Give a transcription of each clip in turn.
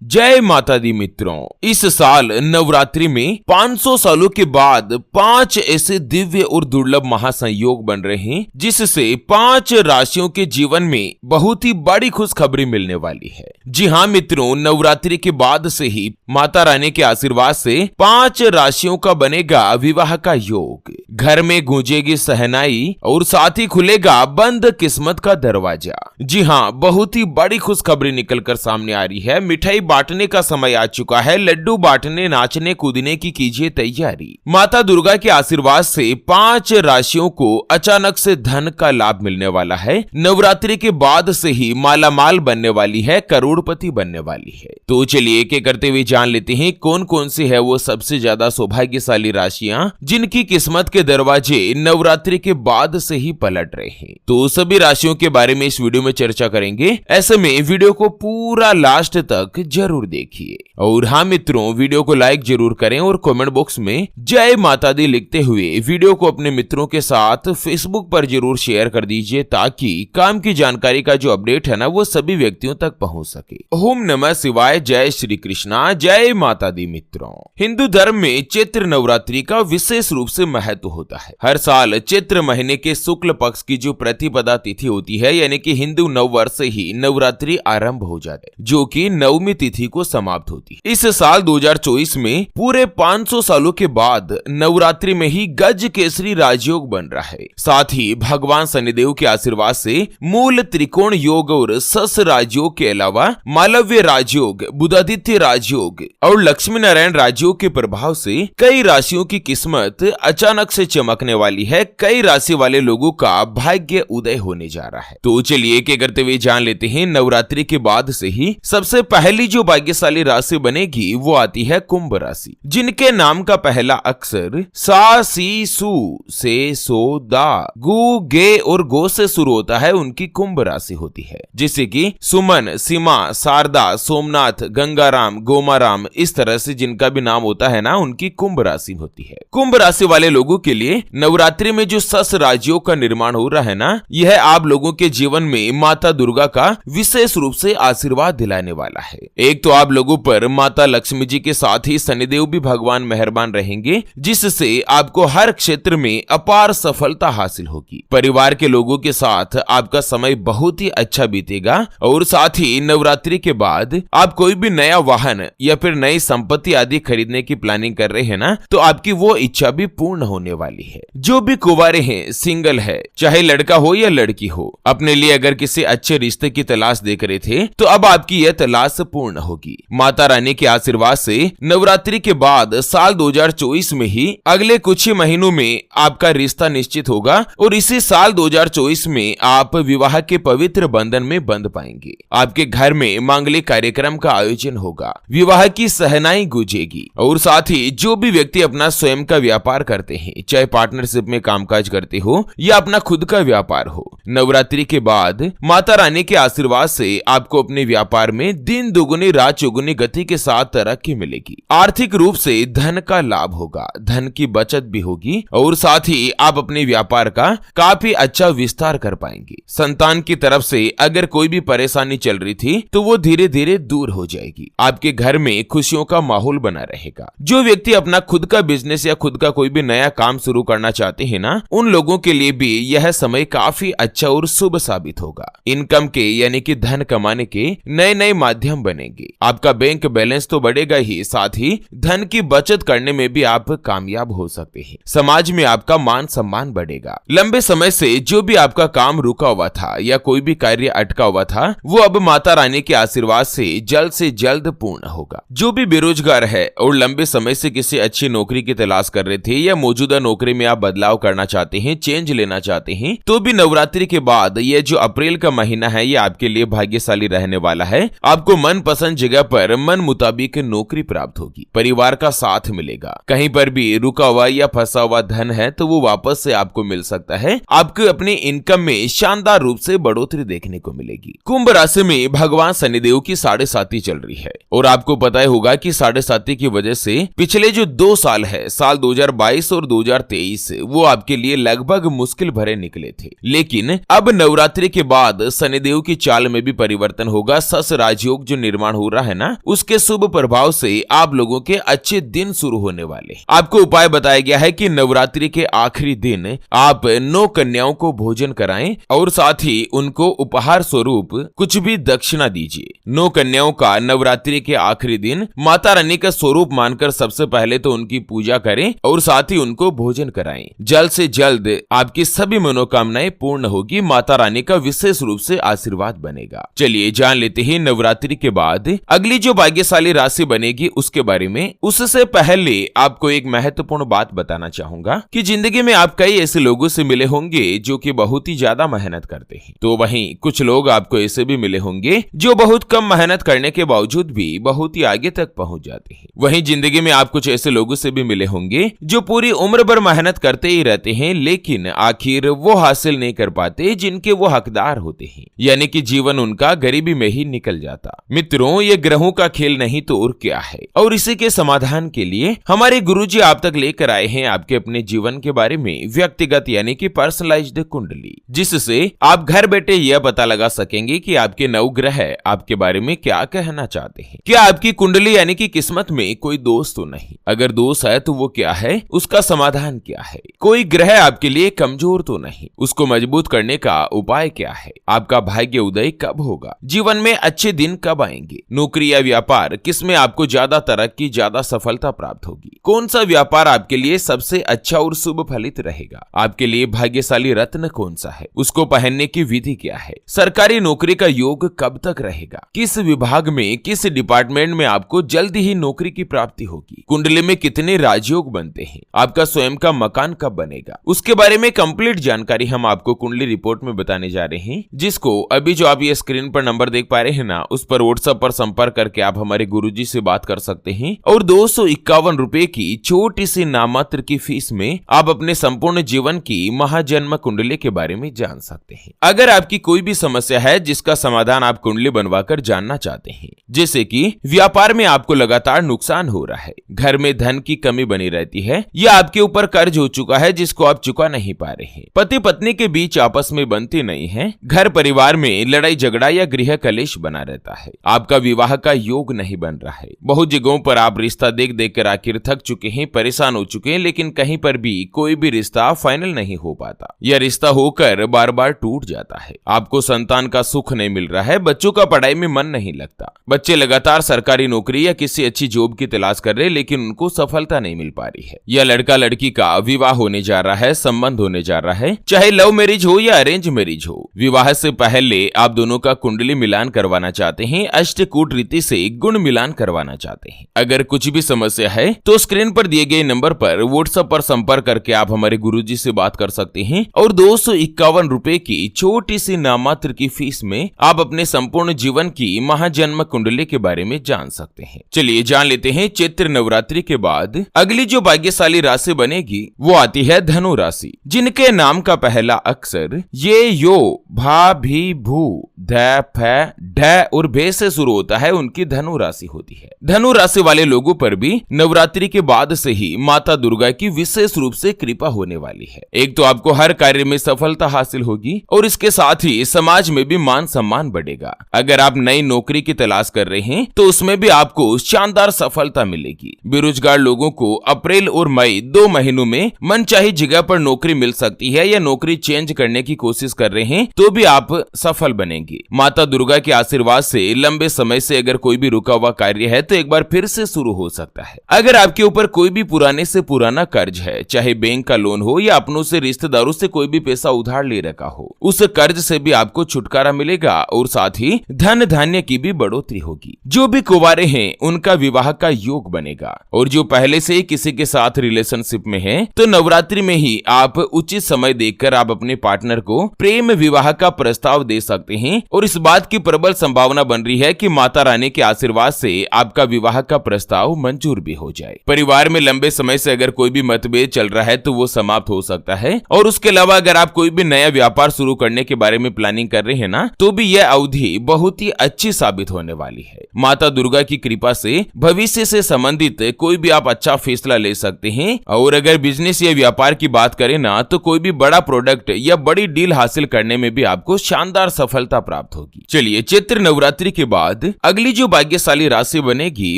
जय माता दी मित्रों, इस साल नवरात्रि में 500 सालों के बाद 5 ऐसे दिव्य और दुर्लभ महासंयोग बन रहे हैं जिससे 5 राशियों के जीवन में बहुत ही बड़ी खुशखबरी मिलने वाली है। जी हाँ मित्रों, नवरात्रि के बाद से ही माता रानी के आशीर्वाद से 5 राशियों का बनेगा विवाह का योग। घर में गूंजेगी सहनाई और साथ ही खुलेगा बंद किस्मत का दरवाजा। जी हाँ, बहुत ही बड़ी खुशखबरी निकलकर सामने आ रही है। मिठाई बांटने का समय आ चुका है। लड्डू बांटने, नाचने कूदने की कीजिए तैयारी। माता दुर्गा के आशीर्वाद से 5 राशियों को अचानक से धन का लाभ मिलने वाला है। नवरात्रि के बाद से ही मालामाल बनने वाली है, करोड़पति बनने वाली है। तो चलिए एक एक करते हुए जान लेते हैं कौन कौन सी है वो सबसे ज्यादा सौभाग्यशाली राशियां जिनकी किस्मत के दरवाजे नवरात्रि के बाद से ही पलट रहे हैं। तो सभी राशियों के बारे में इस वीडियो में चर्चा करेंगे। ऐसे में वीडियो को पूरा लास्ट तक जरूर देखिए। और हाँ मित्रों, वीडियो को लाइक जरूर करें और कमेंट बॉक्स में जय माता दी लिखते हुए वीडियो को अपने मित्रों के साथ फेसबुक पर जरूर शेयर कर दीजिए ताकि काम की जानकारी का जो अपडेट है ना वो सभी व्यक्तियों तक पहुंच सके। ओम नमः शिवाय, जय श्री कृष्णा, जय माता दी मित्रों। हिंदू धर्म में चैत्र नवरात्रि का विशेष रूप से महत्व होता है। हर साल चैत्र महीने के शुक्ल पक्ष की जो प्रतिपदा तिथि होती है यानी कि हिंदू नववर्ष से ही नवरात्रि आरंभ हो जाती है जो कि नवमी तिथि को समाप्त होती है। इस साल 2024 में पूरे 500 सालों के बाद नवरात्रि में ही गज केसरी राजयोग बन रहा है। साथ ही भगवान शनिदेव के आशीर्वाद से मूल त्रिकोण योग और सस राजयोग के अलावा मालव्य राजयोग, बुधादित्य राजयोग और लक्ष्मी नारायण राजयोग के प्रभाव से कई राशियों की किस्मत अचानक से चमकने वाली है। कई राशि वाले लोगों का भाग्य उदय होने जा रहा है। तो चलिए एक एक करते हुए जान लेते हैं। नवरात्रि के बाद से ही सबसे पहली जो भाग्यशाली राशि बनेगी वो आती है कुंभ राशि, जिनके नाम का पहला अक्षर सा, सी, सु से, सो, दा, गु, गे और गो से शुरू होता है, उनकी कुंभ राशि होती है। जैसे कि सुमन, सीमा, शारदा, सोमनाथ, गंगाराम, गोमाराम, इस तरह से जिनका भी नाम होता है ना उनकी कुंभ राशि होती है। कुंभ राशि वाले लोगों के लिए नवरात्रि में जो सस राजयोग का निर्माण हो रहा है ना, यह आप लोगों के जीवन में माता दुर्गा का विशेष रूप से आशीर्वाद दिलाने वाला है। एक तो आप लोगों पर माता लक्ष्मी जी के साथ ही शनिदेव भी भगवान मेहरबान रहेंगे, जिससे आपको हर क्षेत्र में अपार सफलता हासिल होगी। परिवार के लोगों के साथ आपका समय बहुत ही अच्छा बीतेगा और साथ ही नवरात्रि के बाद आप कोई भी नया वाहन या फिर नई संपत्ति आदि खरीदने की प्लानिंग कर रहे हैं ना, तो आपकी वो इच्छा भी पूर्ण होने वाली है। जो भी कुंवारे हैं, सिंगल है, चाहे लड़का हो या लड़की हो, अपने लिए अगर किसी अच्छे रिश्ते की तलाश देख रहे थे तो अब आपकी यह तलाश पूर्ण होगी। माता रानी के आशीर्वाद से नवरात्रि के बाद साल 2024 में ही अगले कुछ ही महीनों में आपका रिश्ता निश्चित होगा और इसी साल 2024 में आप विवाह के पवित्र बंधन में बंध पाएंगे। आपके घर में मांगलिक कार्यक्रम का आयोजन होगा, विवाह की सहनाई गूंजेगी और साथ ही जो भी व्यक्ति अपना स्वयं का व्यापार करते हैं, चाहे पार्टनरशिप में कामकाज करते हो या अपना खुद का व्यापार हो, नवरात्रि के बाद माता रानी के आशीर्वाद से आपको अपने व्यापार में दिन दुगुनी रात चौगुनी गति के साथ तरक्की मिलेगी। आर्थिक रूप से धन का लाभ होगा, धन की बचत भी होगी और साथ ही आप अपने व्यापार का काफी अच्छा विस्तार कर पाएंगे। संतान की तरफ से अगर कोई भी परेशानी चल रही थी तो वो धीरे धीरे दूर हो जाएगी। आपके घर में खुशियों का माहौल बना रहेगा। जो व्यक्ति अपना खुद का बिजनेस या खुद का कोई भी नया काम शुरू करना चाहते हैं ना, उन लोगों के लिए भी यह समय काफी अच्छा और शुभ साबित होगा। इनकम के यानी कि धन कमाने के नए नए माध्यम बनेंगे। आपका बैंक बैलेंस तो बढ़ेगा ही, साथ ही धन की बचत करने में भी आप कामयाब हो सकते हैं। समाज में आपका मान सम्मान बढ़ेगा। लंबे समय से जो भी आपका काम रुका हुआ था या कोई भी कार्य अटका हुआ था वो अब माता रानी के आशीर्वाद से जल्द पूर्ण होगा। जो भी बेरोजगार है और लंबे समय से किसी अच्छी नौकरी की तलाश कर रहे थे या मौजूदा नौकरी में आप बदलाव करना चाहते हैं, चेंज लेना चाहते हैं, तो भी नवरात्रि के बाद ये जो अप्रैल का महीना है ये आपके लिए भाग्यशाली रहने वाला है। आपको मन पसंद जगह पर मन मुताबिक नौकरी प्राप्त होगी। परिवार का साथ मिलेगा। कहीं पर भी रुका हुआ या फंसा हुआ धन है तो वो वापस से आपको मिल सकता है। आपको अपनी इनकम में शानदार रूप से बढ़ोतरी देखने को मिलेगी। कुंभ राशि में भगवान शनिदेव की 7.5 चल रही है और आपको पता ही होगा कि 7.5 की वजह से पिछले जो 2 साल है, साल 2022 और 2023 वो आपके लिए लगभग मुश्किल भरे निकले थे, लेकिन अब नवरात्रि के बाद शनिदेव की चाल में भी परिवर्तन होगा। सस राजयोग जो निर्माण हो रहा है ना, उसके शुभ प्रभाव से आप लोगों के अच्छे दिन शुरू होने वाले। आपको उपाय बताया गया है कि नवरात्रि के आखिरी दिन आप 9 कन्याओं को भोजन कराएं और साथ ही उनको उपहार स्वरूप कुछ भी दक्षिणा दीजिए। 9 कन्याओं का नवरात्रि के आखिरी दिन माता रानी का स्वरूप मानकर सबसे पहले तो उनकी पूजा करें और साथ ही उनको भोजन कराएं। जल्द से जल्द आपकी सभी मनोकामनाएं पूर्ण होगी। माता रानी का विशेष रूप से आशीर्वाद बनेगा। चलिए जान लेते हैं नवरात्रि के बाद अगली जो भाग्यशाली राशि बनेगी उसके बारे में। उससे पहले आपको एक महत्वपूर्ण बात बताना चाहूंगा कि जिंदगी में आप कई ऐसे लोगों से मिले होंगे जो कि बहुत ही ज्यादा मेहनत करते हैं, तो वहीं कुछ लोग आपको ऐसे भी मिले होंगे जो बहुत कम मेहनत करने के बावजूद भी बहुत ही आगे तक पहुंच जाते हैं। वहीं जिंदगी में आप कुछ ऐसे लोगों से भी मिले होंगे जो पूरी उम्र भर मेहनत करते ही रहते हैं, लेकिन आखिर वो हासिल नहीं कर पाते जिनके वो हकदार होते हैं, यानी कि जीवन उनका गरीबी में ही निकल जाता। मित्रों, ये ग्रहों का खेल नहीं तो और क्या है, और इसी के समाधान के लिए हमारे गुरुजी आप तक लेकर आए हैं आपके अपने जीवन के बारे में व्यक्तिगत यानी कि पर्सनलाइज्ड कुंडली, जिससे आप घर बैठे यह पता लगा सकेंगे कि आपके नवग्रह आपके बारे में क्या कहना चाहते हैं। क्या आपकी कुंडली यानी कि किस्मत में कोई दोष तो नहीं? अगर दोष है तो वो क्या है, उसका समाधान क्या है? कोई ग्रह आपके लिए कमजोर तो नहीं, उसको मजबूत करने का उपाय क्या है? आपका भाग्य उदय कब होगा? जीवन में अच्छे दिन कब आएंगे? नौकरी या व्यापार किसमें आपको ज्यादा तरक्की, ज्यादा सफलता प्राप्त होगी? कौन सा व्यापार आपके लिए सबसे अच्छा और शुभ फलित रहेगा? आपके लिए भाग्यशाली रत्न कौन सा है? उसको पहनने की विधि क्या है? सरकारी नौकरी का योग कब तक रहेगा? किस विभाग में, किस डिपार्टमेंट में आपको जल्दी ही नौकरी की प्राप्ति होगी? कुंडली में कितने राजयोग बनते हैं? आपका स्वयं का मकान कब बनेगा? उसके बारे में कंप्लीट जानकारी हम आपको कुंडली रिपोर्ट में बताने जा रहे हैं, जिसको अभी जो आप ये स्क्रीन पर नंबर देख पा रहे हैं ना, उस पर व्हाट्सएप पर संपर्क करके आप हमारे गुरुजी से बात कर सकते हैं और 251 रुपए की छोटी सी नामात्र की फीस में आप अपने संपूर्ण जीवन की महाजन्म कुंडली के बारे में जान सकते हैं। अगर आपकी कोई भी समस्या है जिसका समाधान आप कुंडली बनवाकर जानना चाहते हैं, जैसे कि व्यापार में आपको लगातार नुकसान हो रहा है, घर में धन की कमी बनी रहती है, या आपके ऊपर कर्ज हो चुका है जिसको आप चुका नहीं पा रहे हैं, पति पत्नी के बीच आपस में बनती नहीं है, घर परिवार में लड़ाई झगड़ा या गृह कलेश बना रहता है, आपका विवाह का योग नहीं बन रहा है, बहुत जगहों पर आप रिश्ता देख देख कर आखिर थक चुके हैं, परेशान हो चुके हैं, लेकिन कहीं पर भी कोई भी रिश्ता फाइनल नहीं हो पाता, यह रिश्ता होकर बार बार टूट जाता है, आपको संतान का सुख नहीं मिल रहा है, बच्चों का पढ़ाई में मन नहीं लगता, बच्चे लगातार सरकारी नौकरी या किसी अच्छी जॉब की तलाश कर रहे लेकिन उनको सफलता नहीं मिल पा रही है, या लड़का लड़की का विवाह होने जा रहा है, संबंध होने जा रहा है, चाहे लव मैरिज हो या अरेंज मैरिज हो, विवाह से पहले आप दोनों का कुंडली मिलान करवाना चाहते हैं, अष्टकूट रीति से गुण मिलान करवाना चाहते हैं। अगर कुछ भी समस्या है तो स्क्रीन पर दिए गए नंबर पर व्हाट्सएप पर संपर्क करके आप हमारे गुरुजी से बात कर सकते हैं और 251 रुपए की छोटी सी नामात्र की फीस में आप अपने संपूर्ण जीवन की महाजन्म कुंडली के बारे में जान सकते हैं। चलिए जान लेते हैं चैत्र नवरात्रि के बाद अगली जो भाग्यशाली राशि बनेगी वो आती है धनु राशि, जिनके नाम का पहला अक्षर ये यो भा भी भू ध फ ढ और भे से शुरू होता है, उनकी धनु राशि होती है। धनु राशि वाले लोगों पर भी नवरात्रि के बाद से ही माता दुर्गा की विशेष रूप से कृपा होने वाली है। एक तो आपको हर कार्य में सफलता हासिल होगी और इसके साथ ही समाज में भी मान सम्मान बढ़ेगा। अगर आप नई नौकरी की तलाश कर रहे हैं तो उसमें भी आपको शानदार सफलता मिलेगी। बेरोजगार लोगों को अप्रैल और मई 2 महीनों में मनचाही जगह पर नौकरी मिल सकती है, या नौकरी चेंज करने की कोशिश कर रहे हैं तो भी आप सफल बनेंगे। माता दुर्गा के आशीर्वाद से लंबे समय से अगर कोई भी रुका हुआ कार्य है तो एक बार फिर से शुरू हो सकता है। अगर आपके ऊपर कोई भी पुराने से पुराना कर्ज है, चाहे बैंक का लोन हो या अपनों से रिश्तेदारों से कोई भी पैसा उधार ले रखा हो, उस कर्ज से भी आपको छुटकारा मिलेगा और साथ ही धन धान्य की भी बढ़ोतरी होगी। जो भी कुंवारे हैं उनका विवाह का योग बनेगा, और जो पहले से ही किसी के साथ रिलेशनशिप में है तो नवरात्रि में ही आप उचित समय देखकर आप अपने पार्टनर को प्रेम विवाह का प्रस्ताव दे सकते हैं, और इस बात की प्रबल संभावना बन रही है कि माता रानी के आशीर्वाद से आपका विवाह का प्रस्ताव मंजूर भी हो जाए। परिवार में लंबे समय से अगर कोई भी मतभेद चल रहा है तो वो समाप्त हो सकता है, और उसके अलावा अगर आप कोई भी नया व्यापार शुरू करने के बारे में प्लानिंग कर रहे हैं ना, तो भी यह अवधि बहुत ही अच्छी साबित होने वाली है। माता दुर्गा की कृपा से भविष्य से संबंधित कोई भी आप अच्छा फैसला ले सकते हैं, और अगर बिजनेस या व्यापार की बात करें ना, तो कोई भी बड़ा प्रोडक्ट या बड़ी डील हासिल करने में भी आपको शानदार सफलता प्राप्त होगी। चलिए, चैत्र नवरात्रि के बाद अगली जो भाग्यशाली राशि बनेगी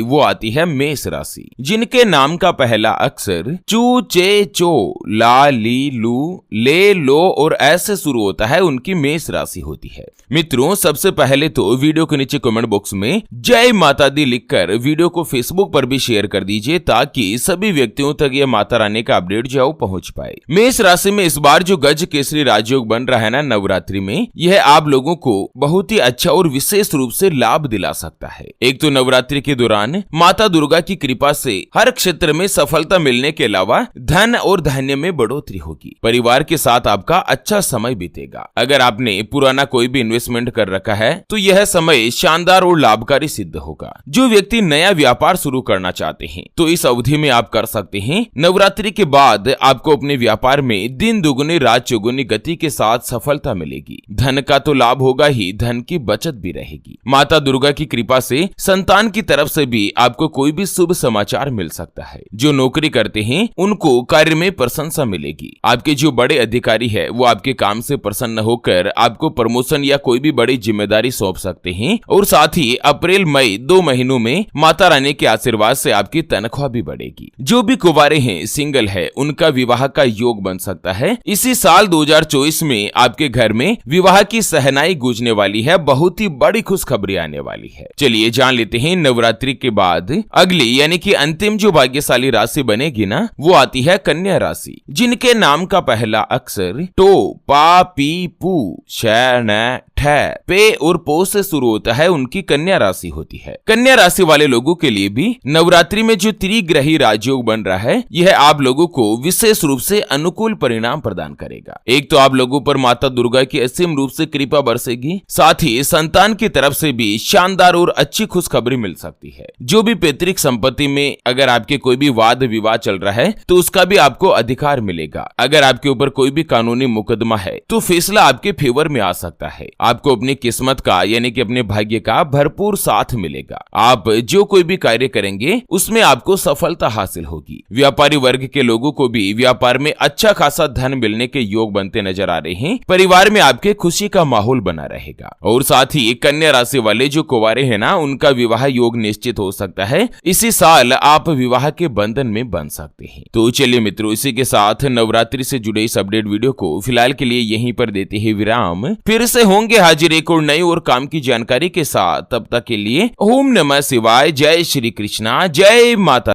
वो आती है मेष राशि, जिनके नाम का पहला अक्षर चू, चे, चो, ला, ली, लू, ले, लो और ऐसे शुरू होता है, उनकी मेष राशि होती है। मित्रों, सबसे पहले तो वीडियो के नीचे कमेंट बॉक्स में जय माता दी लिखकर वीडियो को फेसबुक पर भी शेयर कर दीजिए, ताकि सभी व्यक्तियों तक ये माता रानी का अपडेट जो पहुंच पाए। मेष राशि में इस बार जो गज केसरी राजयोग बन रहा है ना नवरात्रि में, यह आप लोगों को बहुत ही अच्छा और विशेष रूप से लाभ दिला सकता है। एक तो नवरात्रि के दौरान माता दुर्गा की कृपा से हर क्षेत्र में सफलता मिलने के अलावा धन और धान्य में बढ़ोतरी होगी। परिवार के साथ आपका अच्छा समय बीतेगा। अगर आपने पुराना कोई भी इन्वेस्टमेंट कर रखा है तो यह समय शानदार और लाभकारी सिद्ध होगा। जो व्यक्ति नया व्यापार शुरू करना चाहते हैं तो इस अवधि में आप कर सकते हैं। नवरात्रि के बाद आपको अपने व्यापार में दिन दुगुनी रात चौगुनी गति के साथ सफलता मिलेगी। धन का तो लाभ होगा ही, धन की बचत भी रहेगी। माता दुर्गा की कृपा से संतान की तरफ से भी आपको कोई भी शुभ समाचार मिल सकता है। जो नौकरी करते हैं उनको कार्य में प्रशंसा मिलेगी। आपके जो बड़े अधिकारी है वो आपके काम से प्रसन्न होकर आपको प्रमोशन या कोई भी बड़ी जिम्मेदारी सौंप सकते हैं। और साथ ही अप्रैल मई 2 महीनों में माता रानी के आशीर्वाद से आपकी तनख्वाह भी बढ़ेगी। जो भी कुंवारे हैं, सिंगल है, उनका विवाह का योग बन सकता है। इसी साल 2024 में आपके घर में विवाह की सहनाई गूंजने वाली है। बहुत ही बड़ी खुशखबरी आने वाली है। चलिए जान लेते हैं नवरात्रि के बाद अगली यानी कि अंतिम जो भाग्यशाली राशि बनेगी ना, वो आती है कन्या राशि, जिनके नाम का पहला अक्षर टो, पा, पी, पू, श, न, ठ, पे और पो से शुरू होता है, उनकी कन्या राशि होती है। कन्या राशि वाले लोगों के लिए भी नवरात्रि में जो त्रिग्रही राजयोग बन रहा है, यह आप लोगों को विशेष रूप से अनुकूल परिणाम प्रदान करेगा। एक तो आप लोगों पर माता दुर्गा की असीम रूप से कृपा बरसेगी, साथ ही संतान की तरफ से भी शानदार और अच्छी खुशखबरी मिल सकती है। जो भी पैतृक संपत्ति में अगर आपके कोई भी वाद विवाद चल रहा है तो उसका भी आपको अधिकार मिलेगा। अगर आपके ऊपर कोई भी कानूनी मुकदमा है तो फैसला आपके फेवर में आ सकता है। आपको अपनी किस्मत का यानी कि अपने भाग्य का भरपूर साथ मिलेगा। आप जो कोई भी कार्य करेंगे उसमें आपको सफलता हासिल होगी। व्यापारी वर्ग के लोगों को भी व्यापार में अच्छा खासा धन मिलने के योग बनते नजर आ रहे हैं। परिवार में आपके खुशी का माहौल बना रहेगा। और साथ ही कन्या राशि वाले जो कुंवारे हैं ना, उनका विवाह योग निश्चित हो सकता है। इसी साल आप विवाह के बंधन में बन सकते हैं। तो चलिए मित्रों, इसी के साथ नवरात्रि से जुड़े इस अपडेट वीडियो को फिलहाल के लिए यहीं पर देते हैं विराम। फिर से होंगे हाजिर एक और नई और काम की जानकारी के साथ। तब तक के लिए ओम नमः शिवाय, जय श्री कृष्णा, जय माता।